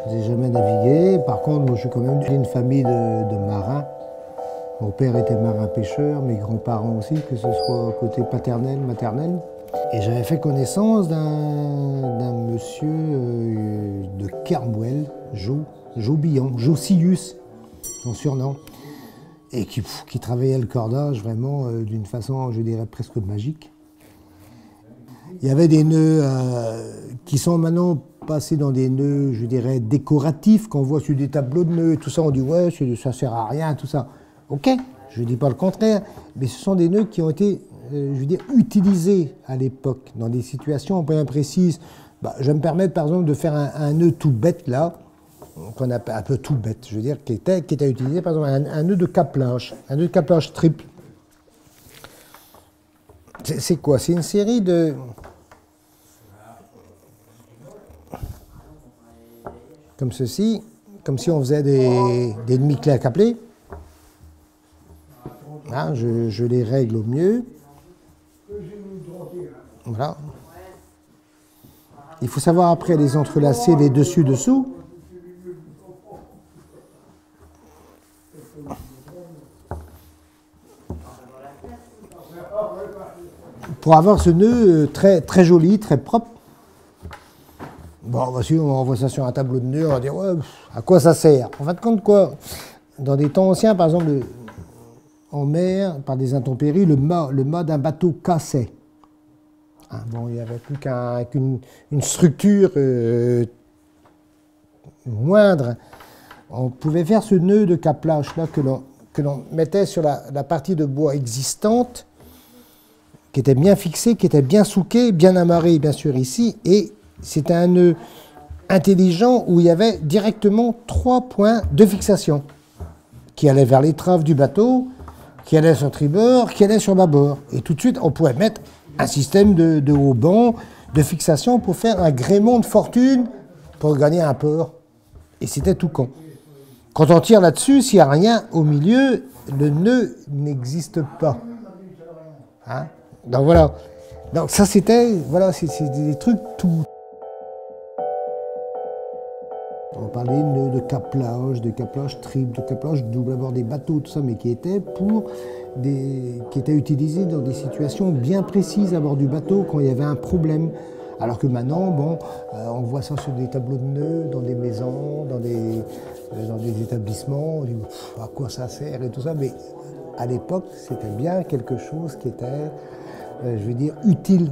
J'ai jamais navigué. Par contre, moi, je suis quand même d'une famille de marins. Mon père était marin-pêcheur, mes grands-parents aussi, que ce soit côté paternel, maternel. Et j'avais fait connaissance d'un monsieur de Kermouel, Jo Billon, Josius, son surnom, et qui travaillait le cordage vraiment d'une façon, je dirais, presque magique. Il y avait des nœuds qui sont maintenant passés dans des nœuds, je dirais, décoratifs, qu'on voit sur des tableaux de nœuds, tout ça, on dit ouais, ça sert à rien, tout ça. Ok, je ne dis pas le contraire, mais ce sont des nœuds qui ont été, je veux dire, utilisés à l'époque, dans des situations bien précises. Bah, je vais me permettre, par exemple, de faire un nœud tout bête, là, qu'on appelle un peu tout bête, je veux dire, qui était utilisé, par exemple, un nœud de caplage, un nœud de caplage triple. C'est quoi? C'est une série de... Comme ceci, comme si on faisait des demi-clés à capeler. Là, je les règle au mieux. Voilà. Il faut savoir après les entrelacer, les dessus-dessous. Pour avoir ce nœud très, très joli, très propre. Bon, voici, on voit ça sur un tableau de nœud, on va dire, ouais, à quoi ça sert? En fin de compte, quoi? Dans des temps anciens, par exemple, en mer, par des intempéries, le mât d'un bateau cassait. Hein, bon, il n'y avait plus qu'une structure moindre. On pouvait faire ce nœud de caplage-là que l'on mettait sur la partie de bois existante, qui était bien fixée, qui était bien souquée, bien amarrée, bien sûr, ici, et c'était un nœud intelligent où il y avait directement 3 points de fixation qui allaient vers l'étrave du bateau, qui allaient sur tribord, qui allaient sur bâbord. Et tout de suite, on pouvait mettre un système de haubans, de fixation pour faire un gréement de fortune pour gagner un port. Et c'était tout con. Quand on tire là-dessus, s'il n'y a rien au milieu, le nœud n'existe pas. Hein? Donc voilà. Donc ça c'était, voilà, c'est des trucs tout. On parlait de caplage triple, de caplage double, d'abord des bateaux, tout ça, mais qui étaient utilisés dans des situations bien précises à bord du bateau quand il y avait un problème. Alors que maintenant, bon, on voit ça sur des tableaux de nœuds, dans des maisons, dans des établissements, on dit à quoi ça sert et tout ça, mais à l'époque, c'était bien quelque chose qui était, je veux dire, utile.